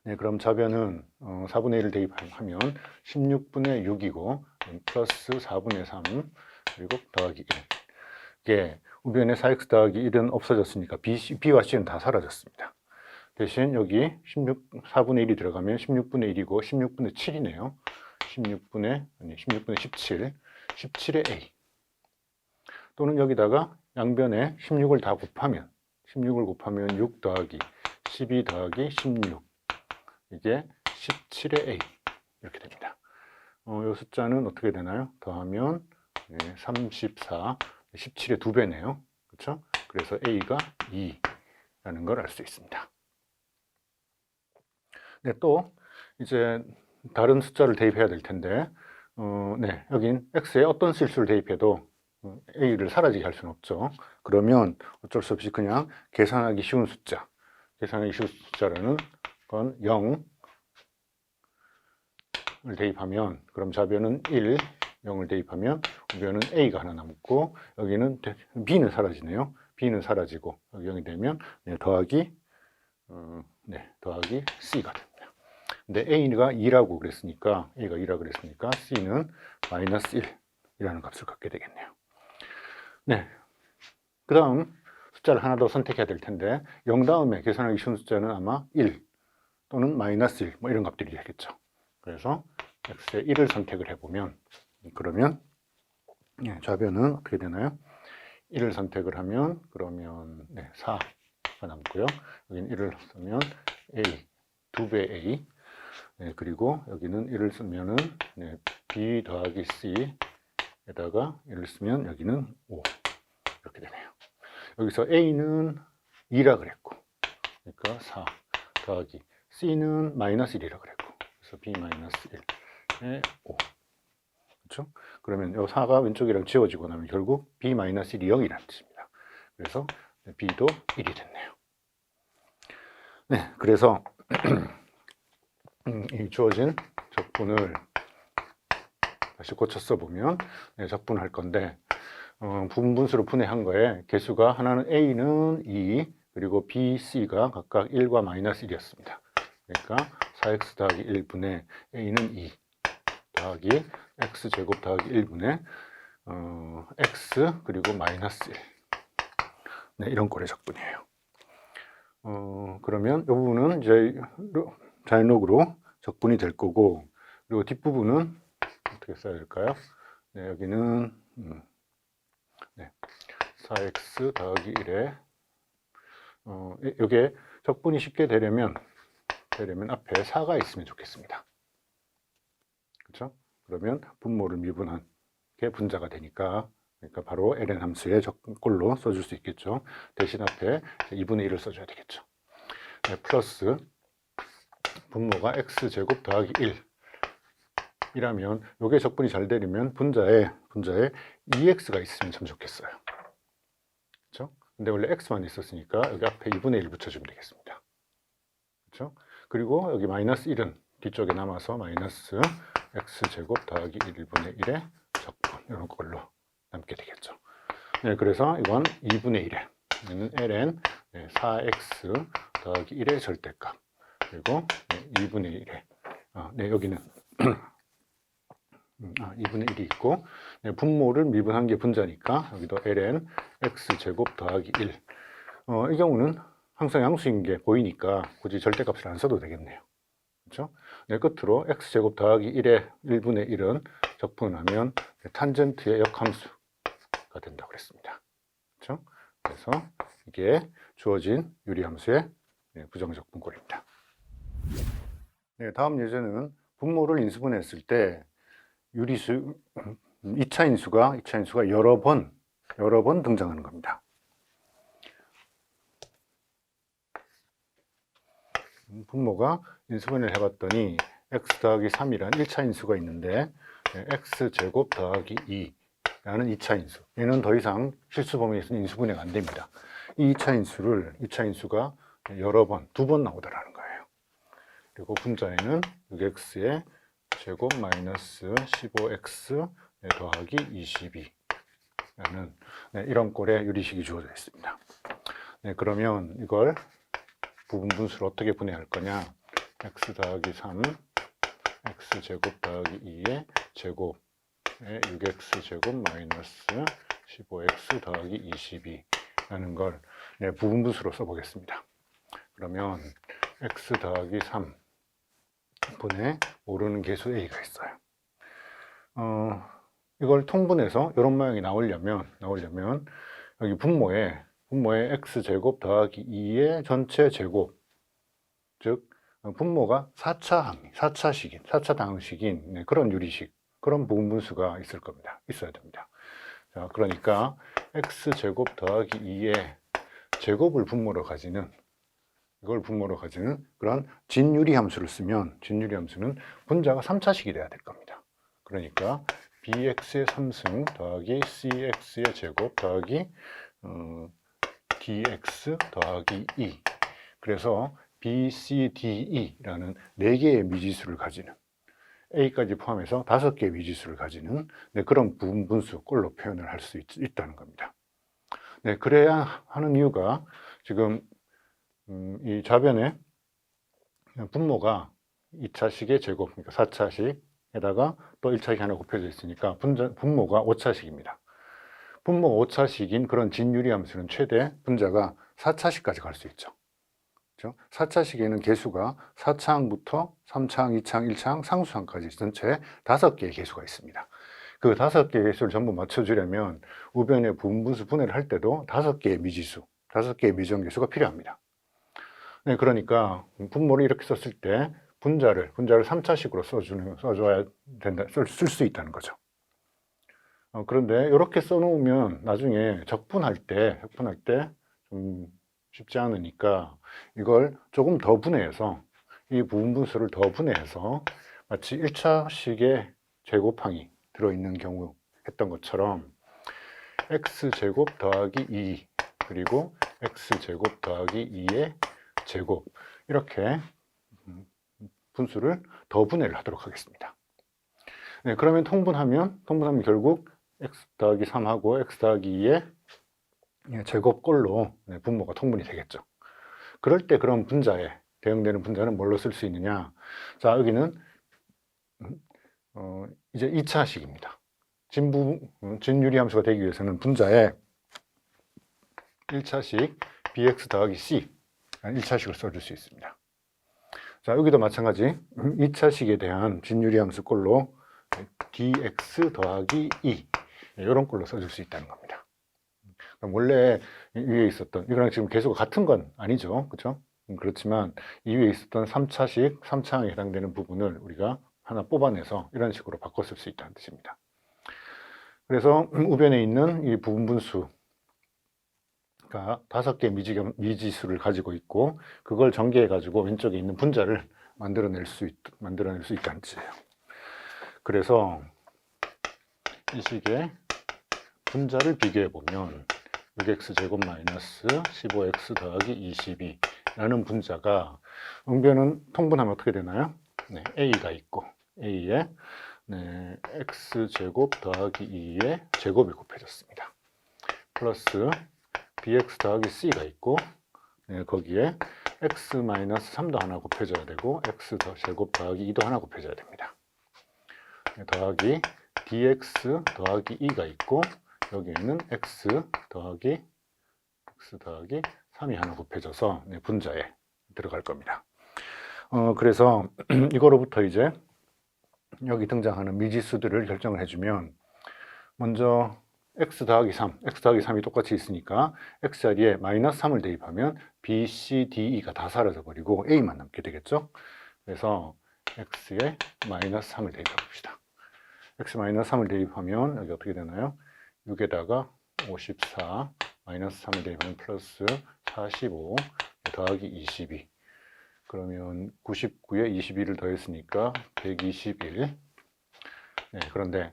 네, 그럼 좌변은 4분의 1을 대입하면 16분의 6이고 플러스 4분의 3 그리고 더하기 1. 이게 우변에 4x 더하기 1은 없어졌으니까 b와 c는 다 사라졌습니다. 대신 여기 4분의 1이 들어가면 16분의 1이고 16분의 7이네요. 16분의 17, 17의 a. 또는 여기다가 양변에 16을 다 곱하면 16을 곱하면 6 더하기 12 더하기 16. 이게 17의 a 이렇게 됩니다. 이 숫자는 어떻게 되나요? 더하면 34, 17의 2배네요. 그렇죠? 그래서 a가 2라는 걸 알 수 있습니다. 네, 또 이제 다른 숫자를 대입해야 될 텐데 네, 여긴 x에 어떤 실수를 대입해도 a를 사라지게 할 수는 없죠. 그러면 어쩔 수 없이 그냥 계산하기 쉬운 숫자, 계산하기 쉬운 숫자라는 건 0을 대입하면 그럼 좌변은 1, 0을 대입하면 우변은 a가 하나 남고 여기는 b는 사라지네요. b는 사라지고 여기 0이 되면 더하기 c가 됩니다. 근데 a가 2라고 그랬으니까 a가 2라고 그랬으니까 c는 마이너스 1이라는 값을 갖게 되겠네요. 네. 그 다음 숫자를 하나 더 선택해야 될 텐데 0 다음에 계산하기 쉬운 숫자는 아마 1 또는 마이너스 1 뭐 이런 값들이 되겠죠. 그래서 x에 1을 선택을 해보면 그러면 좌변은 어떻게 되나요? 1을 선택을 하면 그러면 4가 남고요. 여기는 1을 쓰면 a, 2배 a 그리고 여기는 1을 쓰면은 b 더하기 c에다가 1을 쓰면 여기는 5 이렇게 되네요. 여기서 a는 2라 그랬고 그러니까 4 더하기 c는 마이너스 1이라 그랬고 그래서 b 마이너스 1에 5 그렇죠? 그러면 이 4가 왼쪽이랑 지워지고 나면 결국 b 마이너스 1이 0이라는 뜻입니다. 그래서 b도 1이 됐네요. 네, 그래서 이 주어진 적분을 다시 고쳐 써보면 적분할 건데 부분분수로 분해한 거에 개수가 하나는 a는 2 그리고 b, c가 각각 1과 마이너스 1이었습니다. 그러니까 4x 더하기 1분의 a는 2 더하기 x제곱 더하기 1분의 x 그리고 마이너스 1 이런 꼴의 적분이에요. 그러면 이 부분은 이제 자연록으로 적분이 될 거고 그리고 뒷부분은 어떻게 써야 될까요? 여기는 4x 더하기 1에 이게 적분이 쉽게 되려면 앞에 4가 있으면 좋겠습니다. 그렇죠? 그러면 분모를 미분한 게 분자가 되니까 그러니까 바로 ln 함수의 꼴로 써줄 수 있겠죠. 대신 앞에 2분의 1을 써줘야 되겠죠. 플러스 분모가 x제곱 더하기 1 이라면 이게 적분이 잘 되려면 분자에 2x가 있으면 참 좋겠어요. 그렇죠? 근데 원래 x만 있었으니까 여기 앞에 2분의 1 붙여주면 되겠습니다. 그렇죠? 그리고 여기 마이너스 1은 뒤쪽에 남아서 마이너스 x제곱 더하기 1분의 1의 적분 이런 걸로 남게 되겠죠. 그래서 이건 2분의 1에 얘는 ln 4x 더하기 1의 절대값 그리고 2분의 1에 여기는 2분의 1이 있고 분모를 미분한 게 분자니까 여기도 ln x제곱 더하기 1 이 경우는 항상 양수인 게 보이니까 굳이 절대값을 안 써도 되겠네요. 그렇죠? 끝으로 x제곱 더하기 1의 1분의 1은 적분하면 탄젠트의 역함수가 된다고 그랬습니다. 그렇죠? 그래서 이게 주어진 유리함수의 부정적분꼴입니다. 다음 예제는 분모를 인수분해했을 때 유리수 2차 인수가 여러 번 등장하는 겁니다. 분모가 인수분해를 해봤더니 x 더하기 3이란 1차 인수가 있는데 x제곱 더하기 2라는 2차 인수 얘는 더 이상 실수 범위에서는 인수분해가 안 됩니다. 이 2차 인수가 여러 번, 2번 나오더라는 거예요. 그리고 분자에는 6x의 제곱 마이너스 15x 더하기 22라는 이런 꼴의 유리식이 주어져 있습니다. 그러면 이걸 부분 분수로 어떻게 분해할 거냐? x 더하기 3 x제곱 더하기 2의 제곱에 6x제곱 마이너스 15x 더하기 22라는 걸 부분분수로 써보겠습니다. 그러면 x 더하기 3분의 오르는 계수 a가 있어요. 이걸 통분해서 이런 모양이 나오려면 여기 분모에 x제곱 더하기 2의 전체 제곱, 즉 분모가 4차 방식인 그런 유리식, 그런 부분분수가 있어야 됩니다. 자, 그러니까 x제곱 더하기 2의 제곱을 분모로 가지는 그런 진유리 함수를 쓰면, 진유리 함수는 분자가 3차식이 돼야 될 겁니다. 그러니까 bx의 3승 더하기 cx의 제곱 더하기 dx 더하기 2. 그래서 b, c, d, e라는 4개의 미지수를 가지는, a까지 포함해서 5개의 미지수를 가지는 그런 부분분수 꼴로 표현을 할 수 있다는 겁니다. 그래야 하는 이유가 지금 이 좌변에 분모가 2차식의 제곱, 그러니까 4차식에다가 또 1차식이 하나 곱해져 있으니까 분모가 5차식입니다. 분모가 5차식인 그런 진유리 함수는 최대 분자가 4차식까지 갈 수 있죠. 그렇죠? 4차식에는 개수가 4차항부터 3차항, 2차항, 1차항, 상수항까지 전체 5개의 개수가 있습니다. 그 5개의 개수를 전부 맞춰주려면 우변의 부분분수 분해를 할 때도 5개의 미지수, 5개의 미정계수가 필요합니다. 그러니까 분모를 이렇게 썼을 때 분자를 3차식으로 써줘야 된다, 쓸 수 있다는 거죠. 그런데 이렇게 써놓으면 나중에 적분할 때 좀 쉽지 않으니까 이걸 조금 더 분해해서, 이 부분분수를 더 분해해서 마치 1차식의 제곱항이 들어있는 경우 했던 것처럼 x제곱 더하기 2 그리고 x제곱 더하기 2의 제곱, 이렇게 분수를 더 분해를 하도록 하겠습니다. 그러면 통분하면 결국 x 더하기 3하고 x 더하기 2의 제곱꼴로 분모가 통분이 되겠죠. 그럴 때 그런 분자에 대응되는 분자는 뭘로 쓸 수 있느냐? 자, 여기는 이제 2차식입니다. 진유리 함수가 되기 위해서는 분자에 1차식 bx 더하기 c 1차식을 써줄 수 있습니다. 자, 여기도 마찬가지 2차식에 대한 진유리 함수 꼴로 dx 더하기 2 이런 꼴로 써줄 수 있다는 겁니다. 원래 위에 있었던, 이거랑 지금 개수가 같은 건 아니죠, 그렇죠? 그렇지만 이 위에 있었던 3차식, 3차항에 해당되는 부분을 우리가 하나 뽑아내서 이런 식으로 바꿔 쓸 수 있다는 뜻입니다. 그래서 우변에 있는 이 부분분수가 5개의 미지수를 가지고 있고, 그걸 전개해 가지고 왼쪽에 있는 분자를 만들어낼 수 있다는 뜻이에요. 그래서 이 식의 분자를 비교해 보면 6x제곱 마이너스 15x 더하기 22라는 분자가 응변은 통분하면 어떻게 되나요? a가 있고 a에 x제곱 더하기 2의 제곱이 곱해졌습니다. 플러스 bx 더하기 c가 있고 거기에 x 마이너스 3도 하나 곱해져야 되고 x 제곱 더하기 2도 하나 곱해져야 됩니다. 더하기 dx 더하기 2가 있고 여기에는 x 더하기 3이 하나 곱해져서 분자에 들어갈 겁니다. 그래서 이거로부터 이제 여기 등장하는 미지수들을 결정을 해주면, 먼저 x 더하기 3이 똑같이 있으니까 x 자리에 마이너스 3을 대입하면 b, c, d, e가 다 사라져버리고 a만 남게 되겠죠. 그래서 x에 마이너스 3을 대입해 봅시다. x 마이너스 3을 대입하면 여기 어떻게 되나요? 6에다가 54 마이너스 3을 대입하면 플러스 45 더하기 22, 그러면 99에 22를 더했으니까 121. 그런데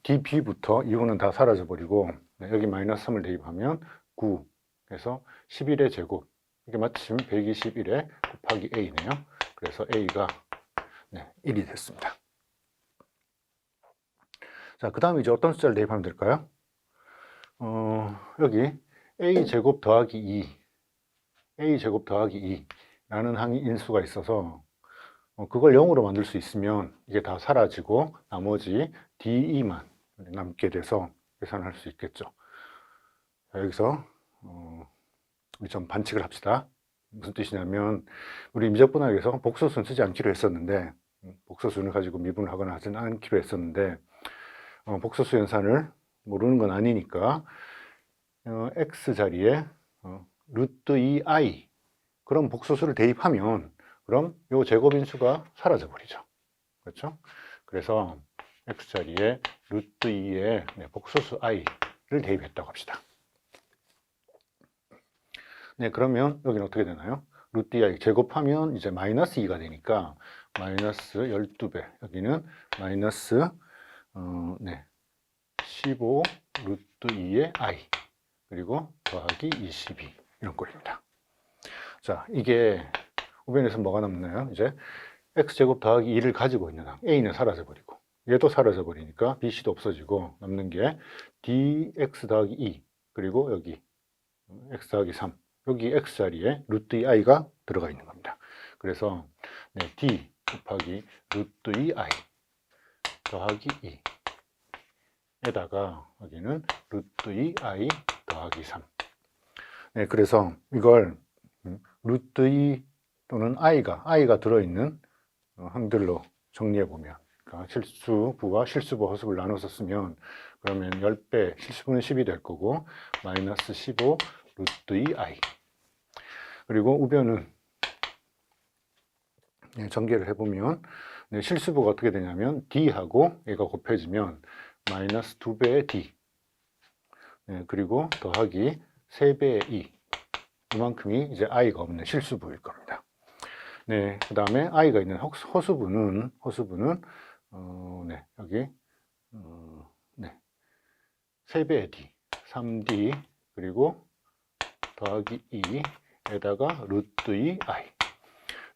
db부터 이거는 다 사라져 버리고 여기 마이너스 3을 대입하면 9 해서 11의 제곱, 이게 마침 121에 곱하기 a네요. 그래서 a가 1이 됐습니다. 자, 그 다음에 이제 어떤 숫자를 대입하면 될까요? 여기 a제곱 더하기 2라는 항이 인수가 있어서 그걸 0으로 만들 수 있으면 이게 다 사라지고 나머지 DE만 남게 돼서 계산할 수 있겠죠. 자, 여기서 우리 좀 반칙을 합시다. 무슨 뜻이냐면 우리 미적분학에서 복소수는 쓰지 않기로 했었는데 복소수를 가지고 미분을 하거나 하진 않기로 했었는데 복소수 연산을 모르는 건 아니니까 x 자리에 루트 2i 그럼 복소수를 대입하면 그럼 요 제곱인수가 사라져 버리죠. 그렇죠? 그래서 x 자리에 루트 2의 복소수 i를 대입했다고 합시다. 네, 그러면 여기는 어떻게 되나요? 루트 2i 제곱하면 이제 마이너스 2가 되니까 마이너스 12배 여기는 마이너스 15 루트 2의 i 그리고 더하기 22 이런 꼴입니다. 자, 이게 우변에서 뭐가 남나요? 이제 x제곱 더하기 2를 가지고 있는 항 a는 사라져 버리고 얘도 사라져 버리니까 bc도 없어지고 남는 게 dx 더하기 2 그리고 여기 x 더하기 3 여기 x 자리에 루트 2i가 들어가 있는 겁니다. 그래서 d 곱하기 루트 2i 더하기 2 에다가 여기는 루트 2i 더하기 3. 네, 그래서 이걸 루트 2 또는 i가 들어있는 항들로 정리해 보면, 그러니까 실수부와 실수부 허수를 나눠서 쓰면 그러면 10배 실수부는 10이 될 거고 마이너스 15 루트 2i 그리고 우변은 전개를 해보면 실수부가 어떻게 되냐면 d하고 얘가 곱해지면 마이너스 2배의 d 그리고 더하기 3배의 2 이만큼이 이제 i가 없는 실수부일 겁니다. 네, 그 다음에 i가 있는 허수부는 여기 3배의 d 3d 그리고 더하기 2에다가 루트 2i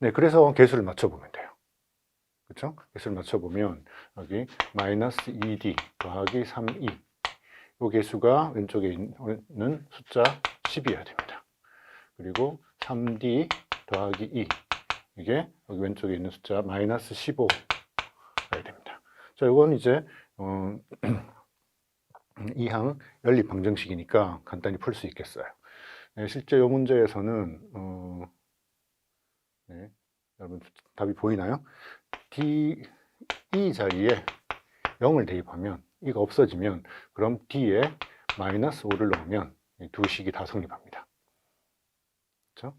네, 그래서 개수를 맞춰보면 돼요. 그렇죠? 개수를 맞춰보면 여기 마이너스 2d 더하기 3e 이 개수가 왼쪽에 있는 숫자 10이어야 됩니다. 그리고 3d 더하기 2 이게 여기 왼쪽에 있는 숫자 마이너스 15여야 됩니다. 자, 이건 이제 이항 연립 방정식이니까 간단히 풀 수 있겠어요. 네, 실제 이 문제에서는 여러분 답이 보이나요? 이 자리에 0을 대입하면 이가 없어지면 그럼 D에 마이너스 5를 넣으면 두 식이 다 성립합니다. 그렇죠?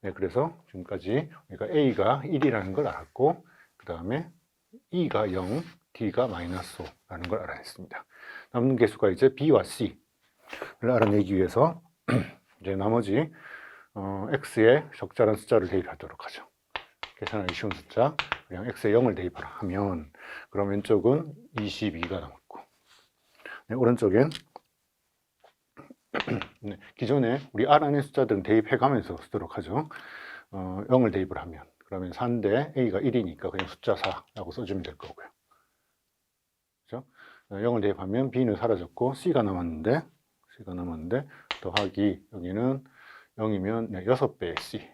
네, 그래서 지금까지 우리가 A가 1이라는 걸 알았고 그 다음에 E가 0, D가 마이너스 5라는 걸 알아냈습니다. 남는 개수가 이제 B와 C를 알아내기 위해서 이제 나머지 X에 적절한 숫자를 대입하도록 하죠. 계산하기 쉬운 숫자 그냥 x에 0을 대입하면 그럼 왼쪽은 22가 남았고 오른쪽엔 기존에 우리 알아낸 숫자들은 대입해 가면서 쓰도록 하죠. 0을 대입을 하면 그러면 4인데 a가 1이니까 그냥 숫자 4라고 써주면 될 거고요. 그렇죠? 0을 대입하면 b는 사라졌고 c가 남았는데 더하기 여기는 0이면 6배의 c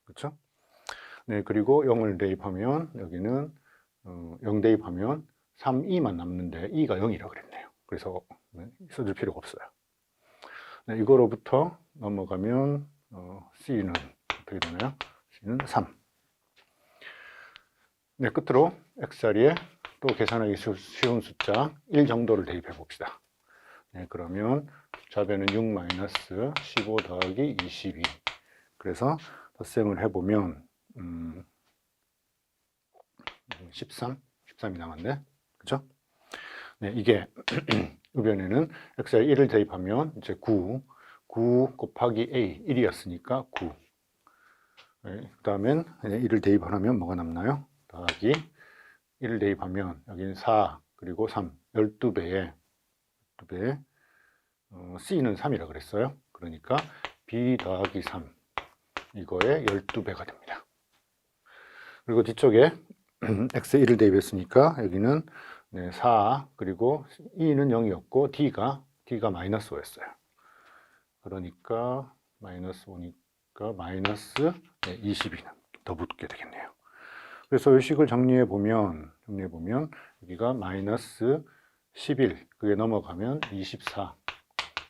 그렇죠? 네, 그리고 0을 대입하면 여기는 0 대입하면 3e만 남는데 e가 0이라고 그랬네요. 그래서 써줄 필요가 없어요. 네, 이거로부터 넘어가면 c는 어떻게 되나요? c는 3. 네, 끝으로 x자리에 또 계산하기 쉬운 숫자 1 정도를 대입해 봅시다. 네, 그러면 좌변은 6-15 더하기 22. 그래서 덧셈을 해보면 13이 남았네. 그렇죠? 네, 이게 우변에는 x에 1을 대입하면 이제 9 곱하기 a 1이었으니까 9. 네, 그 다음엔 1을 대입하면 뭐가 남나요? 더하기 1을 대입하면 여기는 4 그리고 3 12배에 c는 3이라 그랬어요. 그러니까 b 더하기 3 이거에 12배가 됩니다. 그리고 뒤쪽에 x에 1을 대입했으니까 여기는 4 그리고 e는 0이었고 d가 마이너스 5였어요. 그러니까 마이너스 5니까 마이너스 22는 더 붙게 되겠네요. 그래서 이 식을 정리해 보면 여기가 마이너스 11, 그게 넘어가면 24,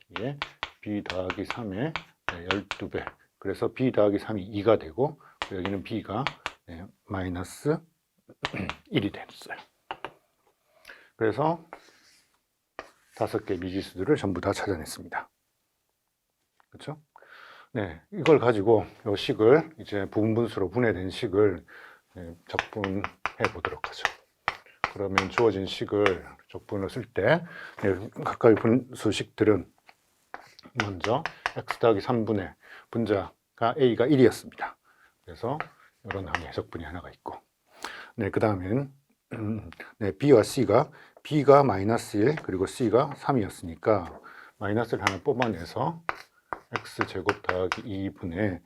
이게 b 더하기 3의 12배. 그래서 b 더하기 3이 2가 되고, 여기는 b가 마이너스 1이 됐어요. 그래서 5개 미지수들을 전부 다 찾아냈습니다. 그렇죠? 네, 이걸 가지고 이 식을 이제 부분분수로 분해된 식을 적분해 보도록 하죠. 그러면 주어진 식을 적분을 쓸 때 각각의 분수식들은 먼저 x 더하기 3분의 분자가 a가 1이었습니다. 그래서 이런 항의 적분이 하나가 있고, 네, 그 다음엔 b와 c가 b가 마이너스 1 그리고 c가 3이었으니까 마이너스를 하나 뽑아내서 x제곱 더하기 2분의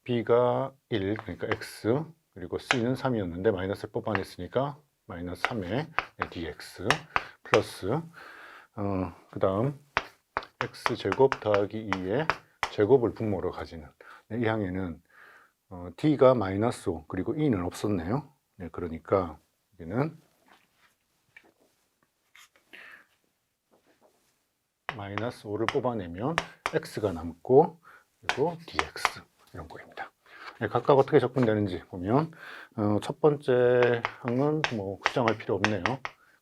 b가 1, 그러니까 x, 그리고 c는 3이었는데 마이너스를 뽑아냈으니까 마이너스 3의 dx 플러스 그 다음 x제곱 더하기 2의 제곱을 분모로 가지는 이 항에는 d가 마이너스 5 그리고 e는 없었네요. 네, 그러니까 여기는 마이너스 5를 뽑아내면 x가 남고, 그리고 dx 이런 거입니다. 네, 각각 어떻게 적분되는지 보면 첫 번째 항은 뭐 수정할 필요 없네요.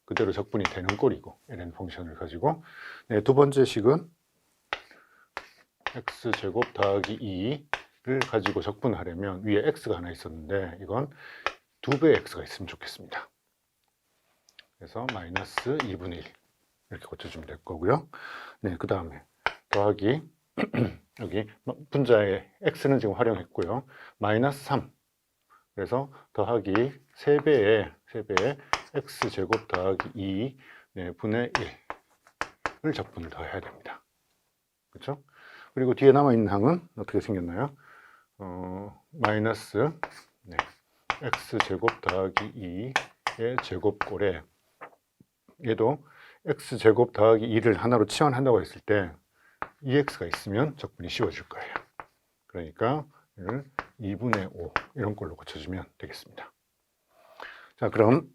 그대로 적분이 되는 꼴이고, ln 펑션을 가지고. 네, 두 번째 식은 x제곱 더하기 2를 가지고 적분하려면 위에 x가 하나 있었는데 이건 2배의 x가 있으면 좋겠습니다. 그래서 마이너스 2분의 1 이렇게 고쳐주면 될 거고요. 네, 그 다음에 더하기 여기 분자의 x는 지금 활용했고요. 마이너스 3, 그래서 더하기 3배의 x제곱 더하기 2 분의 1을 적분을 더해야 됩니다. 그렇죠? 그리고 뒤에 남아있는 항은 어떻게 생겼나요? 마이너스 x제곱 더하기 2의 제곱꼴에, 얘도 x제곱 더하기 2를 하나로 치환한다고 했을 때 2x가 있으면 적분이 쉬워질 거예요. 그러니까 이를 2분의 5 이런 걸로 고쳐주면 되겠습니다. 자, 그럼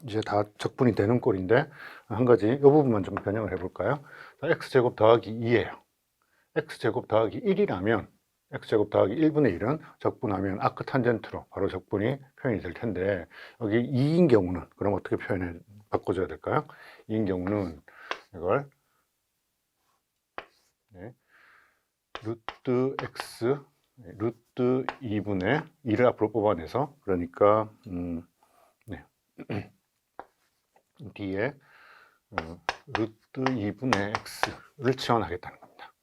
이제 다 적분이 되는 꼴인데 한 가지 이 부분만 좀 변형을 해볼까요? x제곱 더하기 2예요. x제곱 더하기 1이라면 x제곱 더하기 1분의 1은 적분하면 아크탄젠트로 바로 적분이 표현이 될 텐데, 여기 2인 경우는 그럼 어떻게 바꿔줘야 될까요? 2인 경우는 이걸 루트 x 루트 2분의 2를 앞으로 뽑아내서, 그러니까 뒤에 루트 2분의 x를 치환하겠다는 겁니다.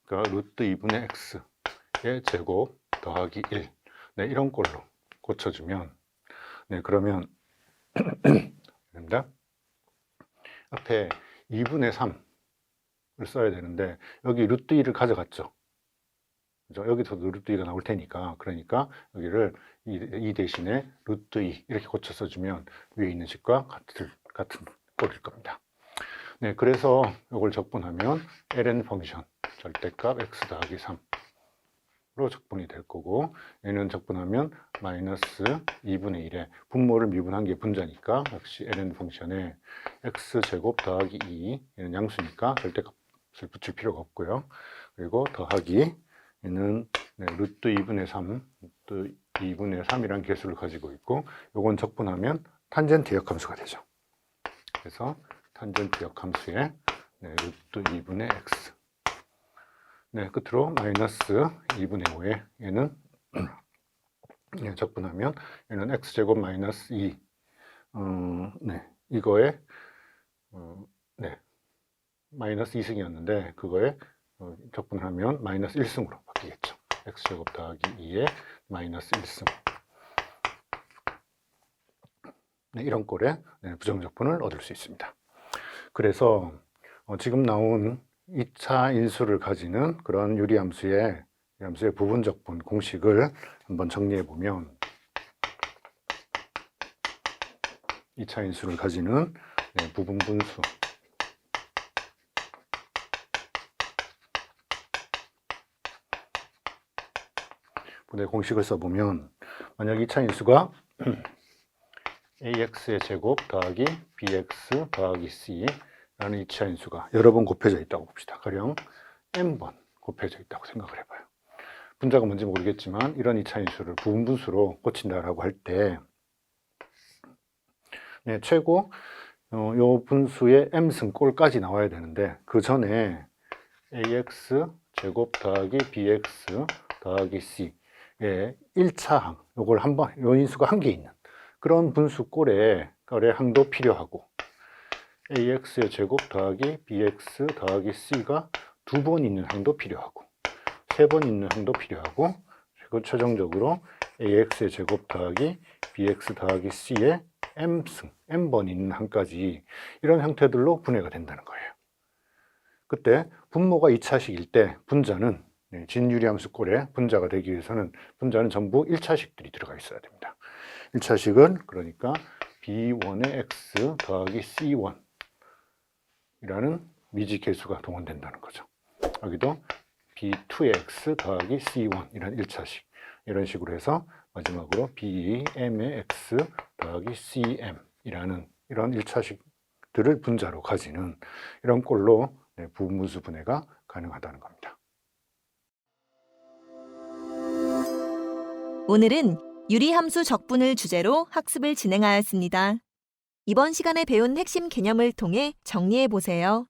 그러니까 루트 2분의 x의 제곱 더하기 1, 네, 이런 꼴로 고쳐주면, 네, 그러면 됩니다. 앞에 2분의 3을 써야 되는데 여기 루트 2를 가져갔죠. 그죠? 여기서도 루트 2가 나올 테니까, 그러니까 여기를 2 대신에 루트 2 이렇게 고쳐 써주면 위에 있는 식과 같은 꼴일 겁니다. 네, 그래서 이걸 적분하면 ln 펑션 절대값 x 더하기 3로 적분이 될 거고, 얘는 적분하면 마이너스 2분의 1에 분모를 미분한 게 분자니까 역시 ln 펑션에 x제곱 더하기 2, 얘는 양수니까 절대값을 붙일 필요가 없고요. 그리고 더하기 얘는 루트 2분의 3, 루트 2분의 3이라는 개수를 가지고 있고, 요건 적분하면 탄젠트 역함수가 되죠. 그래서 탄젠트 역함수에 루트 2분의 x, 네, 끝으로 마이너스 2분의 5에 얘는 적분하면 얘는 x제곱 마이너스 2, 이거에 마이너스 2승이었는데 그거에 적분하면 마이너스 1승으로 바뀌겠죠. x제곱 더하기 2에 마이너스 1승. 네, 이런 꼴에 부정적분을 얻을 수 있습니다. 그래서 지금 나온 2차 인수를 가지는 그런 유리함수의 부분적분 공식을 한번 정리해 보면, 2차 인수를 가지는 부분분수 분의 공식을 써보면, 만약 2차 인수가 ax의 제곱 더하기 bx 더하기 c라는 2차 인수가 여러 번 곱해져 있다고 봅시다. 가령 n번 곱해져 있다고 생각을 해봐요. 분자가 뭔지 모르겠지만 이런 2차 인수를 부분분수로 고친다라고 할 때 최고 요 분수의 m승 꼴까지 나와야 되는데 그 전에 ax 제곱 더하기 bx 더하기 c의 1차 항, 요걸 한번 요 인수가 한 개 있는 그런 분수 꼴의 항도 필요하고 ax의 제곱 더하기 bx 더하기 c가 2번 있는 항도 필요하고 3번 있는 항도 필요하고 그리고 최종적으로 ax의 제곱 더하기 bx 더하기 c의 m승, m번 있는 항까지 이런 형태들로 분해가 된다는 거예요. 그때 분모가 2차식일 때 분자는 진유리함수 꼴에 분자가 되기 위해서는 분자는 전부 1차식들이 들어가 있어야 됩니다. 1차식은 그러니까 b1의 x 더하기 c1이라는 미지 계수가 동원된다는 거죠. 여기도 b2의 x 더하기 c1 이런 1차식 이런 식으로 해서 마지막으로 bm의 x 더하기 cm이라는 이런 1차식들을 분자로 가지는 이런 꼴로 부분분수 분해가 가능하다는 겁니다. 오늘은 유리함수 적분을 주제로 학습을 진행하였습니다. 이번 시간에 배운 핵심 개념을 통해 정리해 보세요.